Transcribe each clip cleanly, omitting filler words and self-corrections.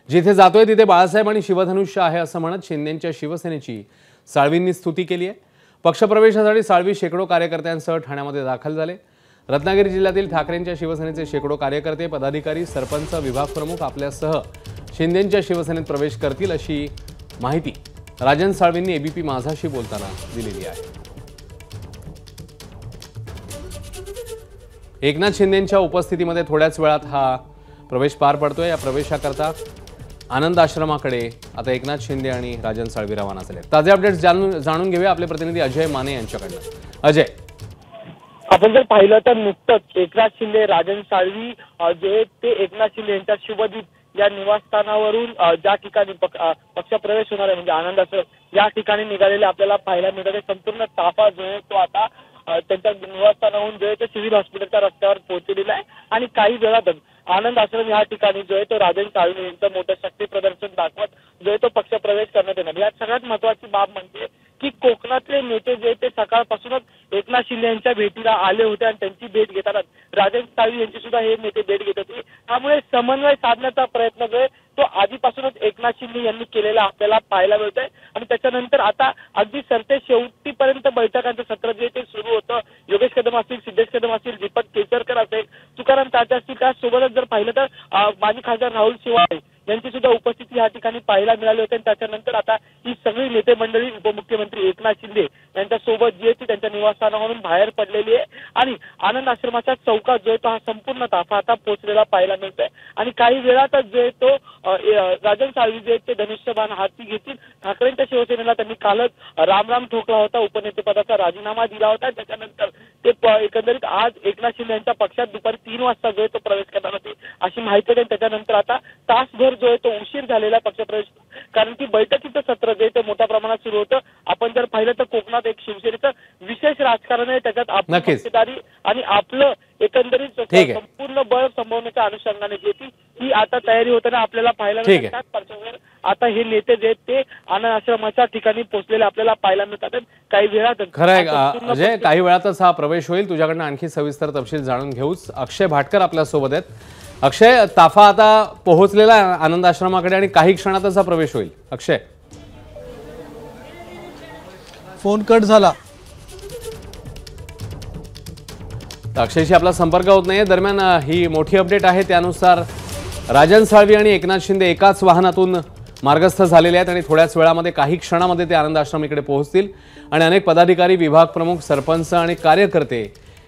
जिथे जातोय तिथे बाळासाहेब आणि शिवधनुष्य आहे असं म्हणत शिंदेंच्या शिवसेनेची साळवींनी स्तुती केली आहे। पक्षप्रवेशासाठी साळवी शेकडो कार्यकर्त्यांसह ठाण्यामध्ये दाखल झाले। रत्नागिरी जिल्ह्यातील ठाकरेंच्या शिवसेनेचे शेकडो कार्यकर्ते, पदाधिकारी, सरपंच, विभाग प्रमुख आपल्यासह शिंदेंच्या शिवसेनेत प्रवेश करतील अशी माहिती राजन साळवींनी एबीपी माझाशी बोलताना दिलेली आहे। एकनाथ शिंदेंच्या उपस्थितीमध्ये थोड्याच वेळात हा प्रवेश पार पडतोय। या प्रवेशाकरता आनंद आश्रमाकडे आता एकनाथ शिंदे आणि राजन साळवी रवाना झाले। ताजे अपडेट्स जाणून घेऊया आपले प्रतिनिधी अजय माने यांच्याकडून। अजय, आपण जर पाहिलं तर नुकतंच एकनाथ शिंदे, राजन साळवी जे ते एकनाथ शिंदे यांच्या शुभदीप या निवासस्थानावरून ज्या ठिकाणी पक्षप्रवेश होणार आहे म्हणजे आनंद आश्रम या ठिकाणी निघालेले आपल्याला पाहायला मिळते। संपूर्ण ताफा जो आहे तो आता त्यांच्या निवासस्थानाहून जो आहे तो सिव्हिल हॉस्पिटलच्या रस्त्यावर पोहोचलेला आहे आणि काही वेळातच आनंद आश्रम या ठिकाणी जो आहे तो राजन साळवी यांचं मोठं शक्ती प्रदर्शन दाखवत जो आहे तो पक्षप्रवेश करण्यात येणार। यात सगळ्यात महत्वाची बाब म्हणजे की कोकणातले नेते जे ते सकाळपासूनच एकनाथ शिंदे यांच्या भेटीला आले होते आणि त्यांची भेट घेताना राजन साळवी यांची सुद्धा हे नेते भेट घेत होते। त्यामुळे समन्वय साधण्याचा प्रयत्न जो आहे तो आधीपासूनच एकनाथ शिंदे यांनी केलेला आपल्याला पाहायला मिळतोय आणि त्याच्यानंतर आता अगदी सरते शेवटीपर्यंत बैठकांचं सत्र जे ते सुरू होतं। योगेश कदम असतील, सिद्धेश कदम असतील, दीपक केसरकर असेल, तुकाराम तात्या असतील, त्यासोबतच जर पाहिलं तर माजी खासदार राहुल शेवाळे यांची सुद्धा उपस्थिती या ठिकाणी पाहायला मिळाली होती। त्याच्यानंतर आता ही सगळी नेते मंडळी उपमुख्यमंत्री एकनाथ शिंदे यांच्यासोबत जी आहे ती त्यांच्या निवासस्थानावरून बाहेर पडलेली आहे आणि आनंद आश्रमाच्या चौकात जो आहे तो हा संपूर्ण ताफा आता पोहोचलेला पाहायला मिळतोय आणि काही वेळातच जो आहे तो राजन साळवी जे ते धनुष्यबाण हाती घेतील। ठाकरेंच्या शिवसेनेला त्यांनी कालच राम ठोकला होता, उपनेतेपदाचा राजीनामा दिला होता। त्याच्यानंतर ते एकंदरीत आज एकनाथ शिंदे यांच्या पक्षात दुपारी 3 वाजता जो आहे तो प्रवेश करणार होते अशी माहिती आहे। त्याच्यानंतर आता तासभर जो आहे तो उशीर झालेला पक्षप्रवेश, कारण की बैठकीचं सत्र जे ते मोठ्या प्रमाणात सुरू होतं। आपण जर पाहिलं तर कोकणात एक शिवसेनेचं विशेष राजकारण आहे, त्याच्यात आपली पक्षदारी आणि आपलं एकंदरीत संपूर्ण बळ संभवण्याच्या अनुषंगाने जे ही आता तयारी होताना आपल्याला पाहायला मिळतात। आता हे नेते जे ते आनंद आश्रमाच्या ठिकाणी पोहोचलेले आपल्याला पाहायला मिळतात। काही वेळात खरं आहे अजय, काही वेळातच हा प्रवेश होईल। तुझ्याकडनं आणखी सविस्तर तपशील जाणून घेऊच। अक्षय भाटकर आपल्या सोबत आहेत। अक्षय, ताफा आता पोहोचलेला आनंद आश्रमाकडे आणि काही क्षणातच हा प्रवेश होईल। अक्षय, फोन कट झाला, अक्षयशी आपला संपर्क होत नाहीये। दरम्यान ही मोठी अपडेट आहे, त्यानुसार राजन साळवी आणि एकनाथ शिंदे एकाच वाहनातून मार्गस्थ झालेले आहेत आणि थोड्याच वेळामध्ये काही क्षणामध्ये ते आनंद आश्रम इकडे पोहोचतील आणि अनेक पदाधिकारी, विभाग प्रमुख, सरपंच आणि कार्यकर्ते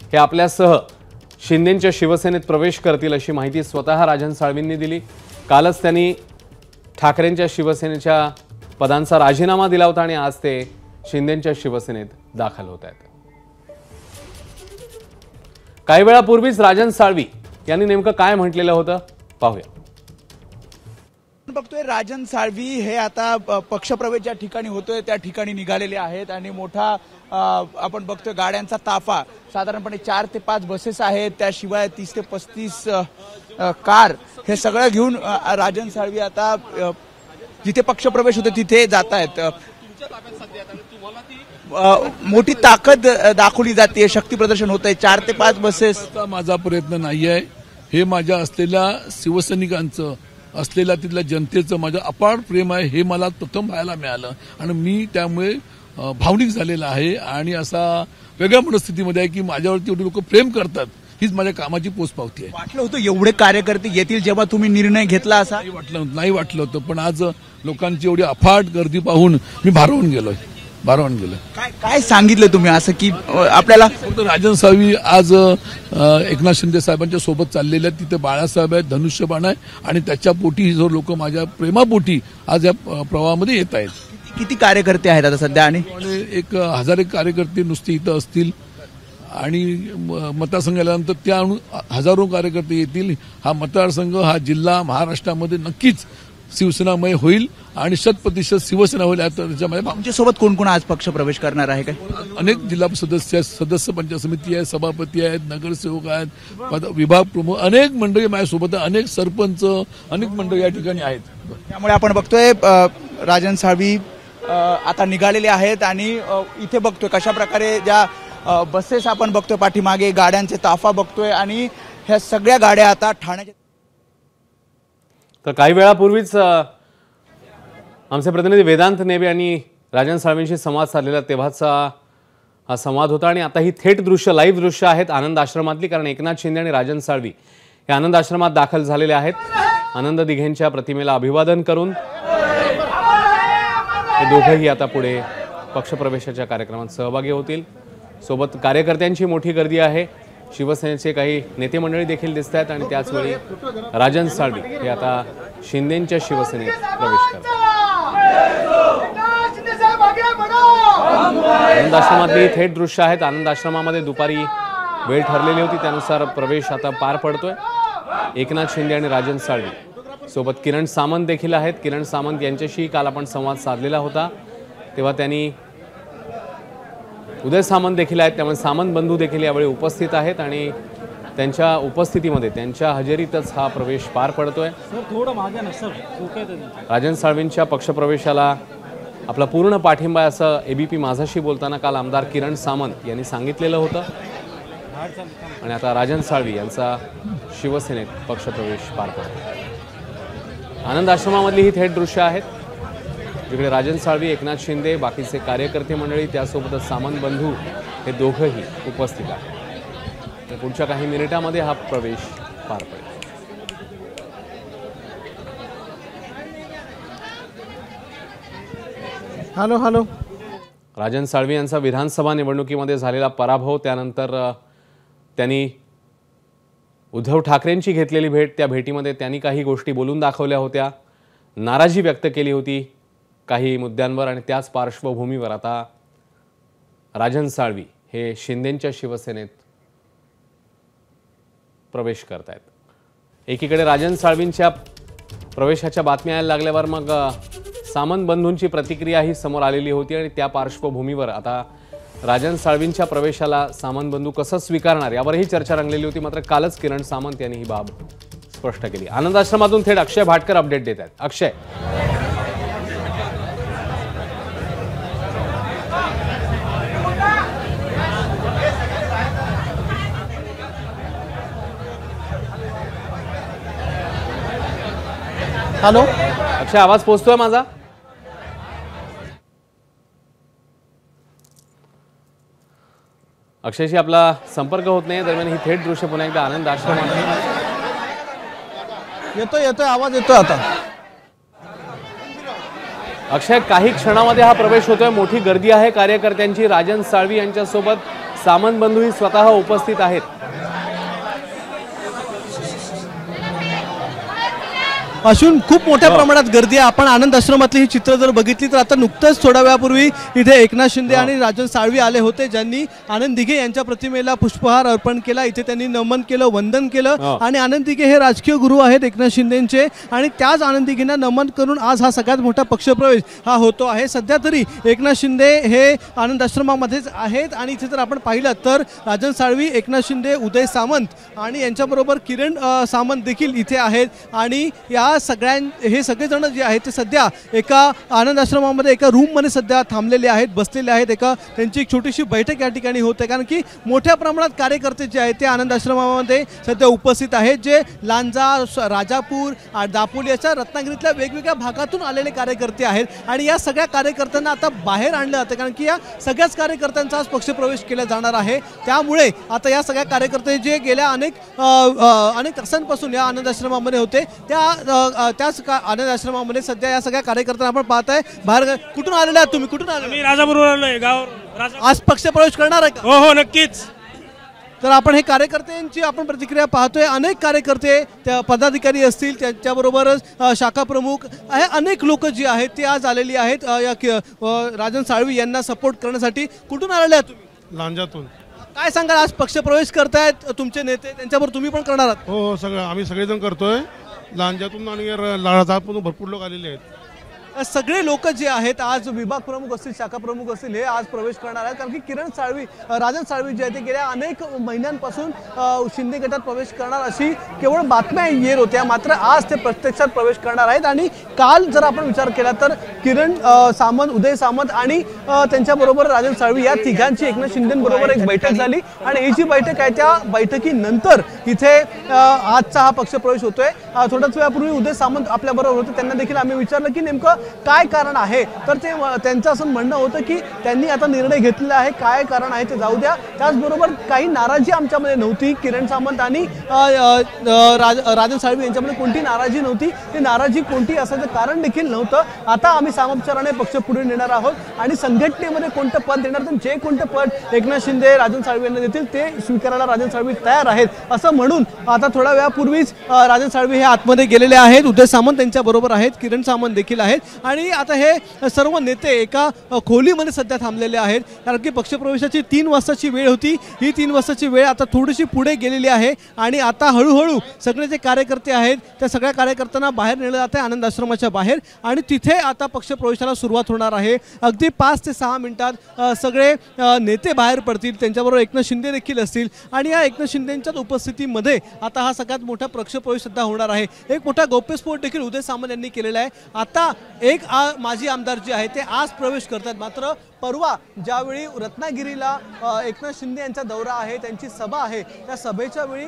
हे आपल्यासह शिंदेंच्या शिवसेनेत प्रवेश करतील अशी माहिती स्वतः राजन साळवींनी दिली। कालच त्यांनी ठाकरेंच्या शिवसेनेच्या पदांचा राजीनामा दिला होता आणि आज ते शिंदेंच्या शिवसेनेत दाखल होत आहेत। काही वेळापूर्वीच राजन साळवी यांनी नेमकं काय म्हटलेलं होतं पाहूया। बघतोय राजन साळवी हे आता पक्षप्रवेश ज्या ठिकाणी होतोय त्या ठिकाणी निघालेले आहेत आणि मोठा आपण बघतोय गाड्यांचा ताफा, साधारणपणे 4 ते 5 बसेस आहेत, त्याशिवाय 30 ते 35 कार, हे सगळं घेऊन राजन साळवी आता जिथे पक्षप्रवेश होतो तिथे जात आहेत। मोठी ताकद दाखवली जाते, शक्ती प्रदर्शन होत आहे। 4 ते 5 बसेस माझा प्रयत्न नाही आहे, हे माझ्या असलेल्या शिवसैनिकांचं, असलेल्या तिथल्या जनतेचं माझं अपार प्रेम आहे, हे मला प्रथम पाहायला मिळालं आणि मी त्यामुळे भावनिक झालेला आहे आणि असा वेगळ्या मनस्थितीमध्ये आहे की माझ्यावरती एवढे लोक प्रेम करतात, हीच माझ्या कामाची पोचपावती आहे। वाटलं होतं एवढे कार्यकर्ते येतील जेव्हा तुम्ही निर्णय घेतला असा? नाही वाटलं होतं, पण आज लोकांची एवढी अफाट गर्दी पाहून मी भारावून गेलो। काय सांगितलं तुम्ही असं की आपल्याला? राजन साळवी आज एकनाथ शिंदे साहेबांच्या सोबत चाललेले आहेत, तिथे बाळासाहेब आहेत, धनुष्यबाण आहे आणि त्याच्या पोटी जो लोक माझ्या प्रेमापोटी आज या प्रवाहामध्ये येत आहेत। किती कार्यकर्ते आहेत आता सध्या? आणि 1000 कार्यकर्ते नुसते इथं असतील आणि मतदारसंघ आल्यानंतर त्या हजारो कार्यकर्ते येतील। हा मतदारसंघ, हा जिल्हा महाराष्ट्रामध्ये नक्कीच शिवसेनामय होईल आणि 100% शिवसेना होईल। आमच्यासोबत कोण कोण आज पक्ष प्रवेश करणार आहे? काय अनेक जिल्हा सदस्य पंचायत समिती आहे, सभापती आहेत, नगरसेवक आहेत, विभाग प्रमुख, अनेक मंडळी माझ्यासोबत, अनेक सरपंच, अनेक मंडळी या ठिकाणी आहेत। त्यामुळे आपण बघतोय राजन साळवी आता निघालेले आहेत आणि इथे बघतोय कशा प्रकारे ज्या बसेस आपण बघतोय, पाठीमागे गाड्यांचे ताफा बघतोय आणि ह्या सगळ्या गाड्या आता ठाण्याच्या तर काही वेळापूर्वीच आमचे प्रतिनिधी वेदांत नेबे आणि राजन साळवींशी संवाद साधलेला तेव्हाचा हा संवाद होता आणि आता ही थेट दृश्य लाईव्ह दृश्य आहेत आनंद आश्रमातली, कारण एकनाथ शिंदे आणि राजन साळवी हे आनंद आश्रमात दाखल झालेले आहेत. आनंद दिघेंच्या प्रतिमेला अभिवादन करून हे दोघंही आता पुढे पक्षप्रवेशाच्या कार्यक्रमात सहभागी होतील. सोबत कार्यकर्त्यांची मोठी गर्दी आहे. शिवसेनेचे काही नेते मंडळी देखील दिसत आहेत आणि त्याचवेळी राजन साळवी हे आता शिंदेंच्या शिवसेनेत प्रवेश करतात. आनंद आश्रमातली थेट दृश्य आहेत. आनंद आश्रमामध्ये दुपारी वेळ ठरलेली होती, त्यानुसार प्रवेश आता पार पडतोय. एकनाथ शिंदे आणि राजन साळवी सोबत किरण सामंत देखील आहेत. किरण सामंत यांच्याशी काल आपण संवाद साधलेला होता, तेव्हा त्यांनी उदय सामंत देखील आहेत, त्यामुळे सामंत बंधू देखील यावेळी उपस्थित आहेत आणि त्यांच्या उपस्थितीमध्ये त्यांच्या हजेरीतच हा प्रवेश पार पडतोय. राजन साळवींच्या पक्षप्रवेशाला आपला पूर्ण पाठिंबा आहे असं एबीपी माझाशी बोलताना काल आमदार किरण सामंत यांनी सांगितलेलं होतं आणि आता राजन साळवी यांचा शिवसेनेत पक्षप्रवेश पार पडतो. आनंद आश्रमामधली ही थेट दृश्य आहेत, जिकडे राजन साळवी, एकनाथ शिंदे, बाकीचे कार्यकर्ते मंडळी, त्यासोबतच सामंत बंधू हे दोघंही उपस्थित आहेत. तर पुढच्या काही मिनिटांमध्ये हा प्रवेश पार पडेल. हॅलो. राजन साळवी यांचा विधानसभा निवडणुकीमध्ये झालेला पराभव, त्यानंतर त्यांनी उद्धव ठाकरेंची घेतलेली भेट, त्या भेटीमध्ये त्यांनी काही गोष्टी बोलून दाखवल्या होत्या, नाराजी व्यक्त केली होती काही मुद्द्यांवर आणि त्याच पार्श्वभूमीवर आता राजन साळवी हे शिंदेंच्या शिवसेनेत प्रवेश करत आहेत. एकीकडे राजन साळवींच्या प्रवेशाच्या बातम्या यायला लागल्यावर मग सामंत बंधूंची प्रतिक्रिया ही समोर आलेली होती आणि त्या पार्श्वभूमीवर आता राजन साळवींच्या प्रवेशाला सामंत बंधू कसं स्वीकारणार यावरही चर्चा रंगलेली होती. मात्र कालच किरण सामंत यांनी ही बाब स्पष्ट केली. आनंद आश्रमातून थेट अक्षय भाटकर अपडेट देत आहेत. अक्षय. हॅलो अक्षय, आवाज पोहोचतोय माझा? अक्षयशी आपला संपर्क होत नाही. दरम्यान ही थेट दृश्य पुन्हा एकदा आनंद आश्रमात येतोय आवाज येतोय आता. अक्षय, काही क्षणामध्ये हा प्रवेश होतोय. मोठी गर्दी आहे कार्यकर्त्यांची. राजन साळवी यांच्यासोबत सामंत बंधूही स्वतः उपस्थित आहेत. असून खूप मोठ्या प्रमाणात गर्दी आहे. आपण आनंद आश्रमातली ही चित्र जर बघितली तर आता नुकतंच थोड्या वेळापूर्वी इथे एकनाथ शिंदे आणि राजन साळवी आले होते, ज्यांनी आनंद दिघे यांच्या प्रतिमेला पुष्पहार अर्पण केला. इथे त्यांनी नमन केलं, वंदन केलं आणि आनंद दिघे हे राजकीय गुरु आहेत एकनाथ शिंदेचे आणि त्याच आनंद दिघेंना नमन करून आज हा सगळ्यात मोठा पक्षप्रवेश हा होतो आहे. सध्या तरी एकनाथ शिंदे हे आनंद आश्रमामध्येच आहेत आणि इथे जर आपण पाहिलं तर राजन साळवी, एकनाथ शिंदे, उदय सामंत आणि यांच्याबरोबर किरण सामंत देखील इथे आहेत आणि या हे सगळेजण जे आहेत ते सध्या एका आनंद आश्रमामध्ये एका रूममध्ये सध्या थांबलेले आहेत, बसलेले आहेत. त्यांची एक छोटीशी बैठक या ठिकाणी होते, कारण की मोठ्या प्रमाणात कार्यकर्ते जे आहेत ते आनंद आश्रमामध्ये सध्या उपस्थित आहेत, जे लांजा, राजापूर, दापोली अशा रत्नागिरीतल्या वेगवेगळ्या भागातून आलेले कार्यकर्ते आहेत आणि या सगळ्या कार्यकर्त्यांना आता बाहेर आणलं जातं, कारण की या सगळ्याच कार्यकर्त्यांचा आज पक्षप्रवेश केला जाणार आहे. त्यामुळे आता या सगळ्या कार्यकर्ते जे गेल्या अनेक तासांपासून या आनंद आश्रमामध्ये होते त्याच आनंद आश्रमामध्ये सध्या या सगळ्या कार्यकर्त्यांना आपण पाहताय. बाहेर कुठून आलेले आहात तुम्ही? कुठून आले? मी राजापूरवरून आलोय, गाव. आज पक्षप्रवेश करणार आहे का? हो नक्कीच. तर आपण हे कार्यकर्त्यांची आपण प्रतिक्रिया पाहतोय. अनेक कार्यकर्ते, त्या पदाधिकारी असतील, त्यांच्याबरोबरच शाखा प्रमुख हे अनेक लोक जी आहेत ती आज आलेली आहेत राजन साळवी यांना सपोर्ट करण्यासाठी. कुठून आलेले आहात तुम्ही? लांजातून. काय सांगाल, आज पक्षप्रवेश करतायत तुमचे नेते, त्यांच्याबरोबर तुम्ही पण करणार आहात? हो, सगळं आम्ही सगळेजण करतोय. लांजातून आणि राजापूरहून भरपूर लोक आलेले आहेत. सगळे लोक जे आहेत आज विभाग प्रमुख असतील शाखा प्रमुख असतील हे आज प्रवेश करणार आहेत, कारण की किरण साळवी राजन साळवी जे आहे ते गेल्या अनेक महिन्यांपासून शिंदे गटात प्रवेश करणार अशी केवळ बातम्या येत होत्या, मात्र आज ते प्रत्यक्षात प्रवेश करणार आहेत। आणि काल जर आपण विचार केला तर किरण सामंत, उदय सामंत आणि त्यांच्याबरोबर राजन साळवी या तिघांची एकनाथ शिंदेबरोबर एक बैठक झाली आणि ही जी बैठक आहे त्या बैठकीनंतर इथे आजचा हा पक्षप्रवेश होतोय। थोड्याच वेळापूर्वी उदय सामंत आपल्या बरोबर होते, त्यांना देखील आम्ही विचारलं की नेमकं काय कारण आहे, तर ते त्यांचं असं म्हणणं होतं की त्यांनी आता निर्णय घेतलेला आहे, काय कारण आहे ते जाऊ द्या। त्याचबरोबर काही नाराजी आमच्यामध्ये नव्हती, किरण सामंत आणि राजन साळवी यांच्यामध्ये कोणती नाराजी नव्हती, ती नाराजी कोणती असायचं कारण देखील नव्हतं। आता आम्ही सामोपचाराने पक्ष पुढे नेणार आहोत आणि संघटनेमध्ये कोणतं पद देणार तर जे कोणतं पद एकनाथ शिंदे राजन साळवी यांना देतील ते स्वीकारायला राजन साळवी तयार आहेत, असं म्हणून आता थोड्या वेळापूर्वीच राजन साळवी हे आतमध्ये गेलेले आहेत। उदय सामंत त्यांच्या बरोबर आहेत, किरण सामंत देखील आहेत आणि आता हे सर्व नेते एका खोलीमध्ये सध्या थांबलेले आहेत, कारण की पक्षप्रवेशाची 3 वाजताची वेळ होती। ही 3 वाजताची वेळ आता थोडीशी पुढे गेलेली आहे आणि आता हळूहळू सगळे जे कार्यकर्ते आहेत त्या सगळ्या कार्यकर्त्यांना बाहेर नेलं जाते आनंद आश्रमाच्या बाहेर आणि तिथे आता पक्षप्रवेशाला सुरुवात होणार आहे। अगदी 5 ते 6 मिनिटात सगळे नेते बाहेर पडतील, त्यांच्याबरोबर एकनाथ शिंदे देखील असतील आणि या एकनाथ शिंदेंच्या उपस्थितीमध्ये आता हा सगळ्यात मोठा पक्षप्रवेश सुद्धा होणार आहे। एक मोठा गौप्यस्फोट देखील उदय सामंत यांनी केलेला आहे। आता एक माजी आमदार जे आहे ते आज प्रवेश करतात, मात्र परवा ज्यावेळी रत्नागिरीला एकनाथ शिंदे यांचा दौरा आहे, त्यांची सभा आहे, त्या सभेच्या वेळी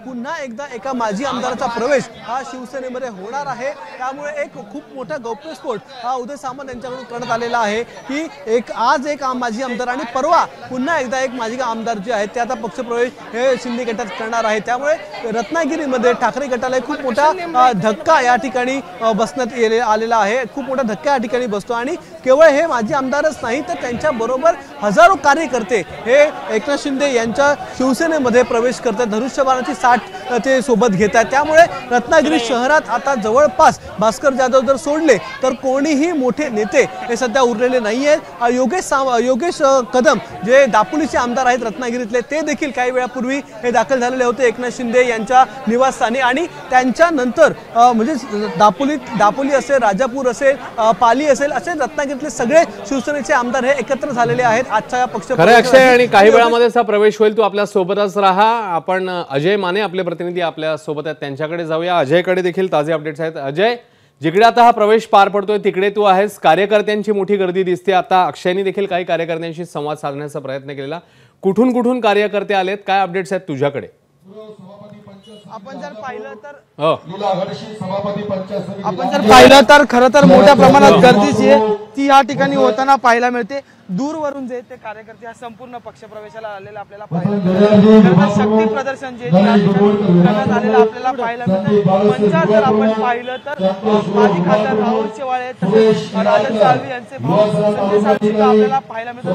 पुन्हा एकदा एका माजी आमदाराचा प्रवेश हा शिवसेनेमध्ये होणार आहे। त्यामुळे एक खूप मोठा गौप्यस्फोट हा उदय सामंत यांच्याकडून करण्यात आलेला आहे की आज एक माजी आमदार आणि परवा पुन्हा एकदा एक माजी आमदार जे आहेत ते आता पक्षप्रवेश हे शिंदे गटात करणार आहे। त्यामुळे रत्नागिरीमध्ये ठाकरे गटाला खूप मोठा धक्का या ठिकाणी बसण्यात आलेला आहे, खूप मोठा धक्का या ठिकाणी बसतो आणि केवळ हे माजी आमदारच नाही तर त्यांच्या बरोबर हजारो कार्यकर्ते हे एकनाथ शिंदे यांच्या शिवसेनेमध्ये प्रवेश करतात, धनुष्यबाणाची साठ ते सोबत घेतात। त्यामुळे रत्नागिरी शहरात आता जवळपास भास्कर जाधव जर सोडले तर कोणीही मोठे नेते हे सध्या उरलेले नाही आहेत। योगेश कदम जे दापोलीचे आमदार आहेत रत्नागिरीतले ते देखील काही वेळापूर्वी हे दाखल झालेले होते एकनाथ शिंदे यांच्या निवासस्थानी आणि त्यांच्यानंतर म्हणजे दापोली असेल, राजापूर असेल, पाली असेल असे रत्नागिरीतले सगळे शिवसेनेचे आमदार हे एकत्र झालेले आहेत आजच्या या पक्ष। खरं अक्षय, आणि काही वेळामध्ये असा प्रवेश होईल, तू आपल्या सोबतच राहा। आपण अजय माने आपले प्रतिनिधी आपल्या सोबत आहेत त्यांच्याकडे जाऊया, अजयकडे देखील ताजे अपडेट्स आहेत। अजय, जिकडे आता हा प्रवेश पार पडतोय तिकडे तू आहेस, कार्यकर्त्यांची मोठी गर्दी दिसते, आता अक्षयनी देखील काही कार्यकर्त्यांशी संवाद साधण्याचा प्रयत्न केलेला, कुठून कुठून कार्यकर्ते आलेत, काय अपडेट्स आहेत तुझ्याकडे? आपण जर पाहिलं तर खरं तर मोठ्या प्रमाणात गर्दी जी आहे ती या ठिकाणी होताना पाहायला मिळते। दूरवरून जे ते कार्यकर्ते हा संपूर्ण पक्षप्रवेशाला आलेला आपल्याला पाहायला मिळतं। शक्ती प्रदर्शन जे करण्यात आलेलं आपल्याला पाहायला मिळतं। मंचात जर आपण पाहिलं तर माजी खासदार राहुल शेवाळे तसेच राजन साळवी यांचे भाऊ संजय साळवी आपल्याला पाहायला मिळतात,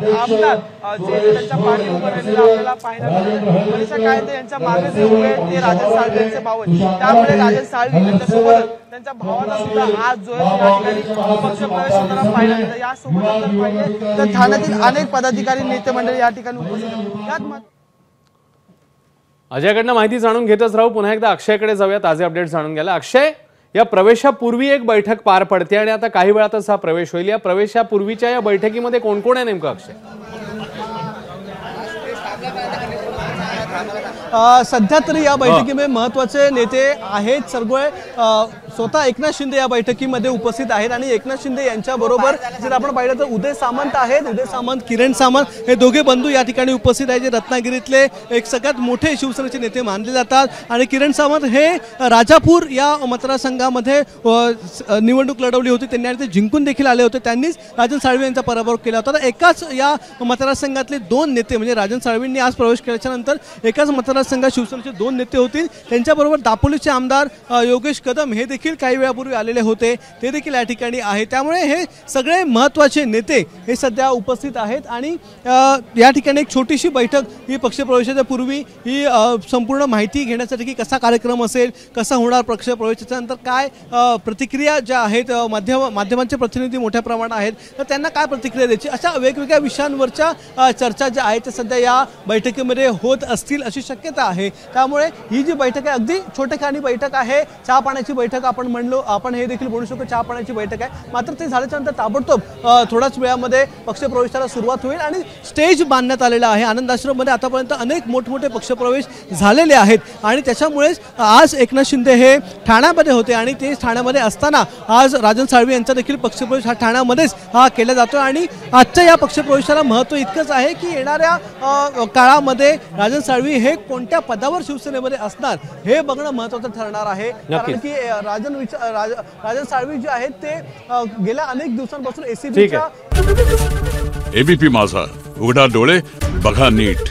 ते आमदार जे त्यांच्या पाठी उभं राहिलेलं आपल्याला पाहायला मिळतं। मनीषा कायदे यांच्या मागे जे उभे ते राजन साळवी यांचे भाऊ आहेत, त्यामुळे राजन साळवी यांच्यासोबत त्यांच्या भावाला सुद्धा आज जो आहे पक्षप्रवेश होताना पाहायला मिळतं। यासोबत जर पाहिजे तर ठाण्यातील अनेक पदाधिकारी नेते मंडळी या ठिकाणी उपस्थित आहेत। अजयकडनं माहिती जाणून घेतच राहू, पुन्हा एकदा अक्षयकडे जाऊया ताजे अपडेट जाणून घ्यायला। अक्षय, या प्रवेशापूर्वी एक बैठक पार पडते आणि आता काही वेळातच हा प्रवेश होईल, या प्रवेशापूर्वीच्या या बैठकीमध्ये कोण कोण आहे नेमकं अक्षय? सध्या तरी या बैठकीमध्ये महत्त्वाचे नेते आहेत, सगळे स्वतः एकनाथ शिंदे या बैठकीमध्ये उपस्थित आहेत आणि एकनाथ शिंदे यांच्या बरोबर जर आपण पाहिलं तर उदय सामंत आहेत, उदय सामंत, किरण सामंत हे दोघे बंधू या ठिकाणी उपस्थित आहेत, जे रत्नागिरीतले एक सगळ्यात मोठे शिवसेनेचे नेते मानले जातात। आणि किरण सामंत हे राजापूर या मतदारसंघामध्ये निवडणूक लढवली होती, त्यांनी आणि ते जिंकून देखील आले होते, त्यांनीच राजन साळवी यांचा पराभव केला होता। तर एकाच या मतदारसंघातले 2 नेते म्हणजे राजन साळवींनी आज प्रवेश केल्याच्या नंतर एकाच मतदारसंघात शिवसेनेचे 2 नेते होतील, त्यांच्याबरोबर दापोलीचे आमदार योगेश कदम हे देखील काही वेळापूर्वी आलेले होते, ते देखील या ठिकाणी आहे। त्यामुळे हे सगळे महत्त्वाचे नेते हे सध्या उपस्थित आहेत आणि या ठिकाणी एक छोटीशी बैठक ही पक्षप्रवेशाच्या पूर्वी ही संपूर्ण माहिती घेण्यासाठी की कसा कार्यक्रम असेल, कसा होणार पक्षप्रवेशाच्या नंतर, काय प्रतिक्रिया ज्या आहेत, माध्यमांचे प्रतिनिधी मोठ्या प्रमाणात आहेत तर त्यांना काय प्रतिक्रिया द्यायची, अशा वेगवेगळ्या विषयांवरच्या चर्चा ज्या आहेत त्या सध्या या बैठकीमध्ये होत असतील अशी शक्यता आहे। त्यामुळे ही जी बैठक आहे अगदी छोटेखानी बैठक आहे, चहा पाण्याची बैठक आपण हे देखील बोलू शकतो चहा पाण्याची बैठक आहे. मात्र ते झाल्याच्या नंतर ताबडतोब थोड्याच वेळामध्ये पक्षप्रवेशाला सुरुवात होईल आणि स्टेज बांधण्यात आलेला आहे. आनंद आश्रममध्ये आतापर्यंत अनेक मोठमोठे पक्षप्रवेश झालेले आहेत आणि त्याच्यामुळेच आज एकनाथ शिंदे हे ठाण्यामध्ये होते आणि ते ठाण्यामध्ये असताना आज राजन साळवी यांचा देखील पक्षप्रवेश हा ठाण्यामध्येच केला जातो. आणि आजच्या या पक्षप्रवेशाला महत्त्व इतकंच आहे की येणाऱ्या काळामध्ये राजन साळवी हे कोणत्या पदावर शिवसेनेमध्ये असणार हे बघणं महत्त्वाचं ठरणार आहे. कारण की राजन साळवी जे आहेत ते गेल्या अनेक दिवसांपासून एसीबीच्या एबीपी माझा, उघडा डोळे बघा नीट.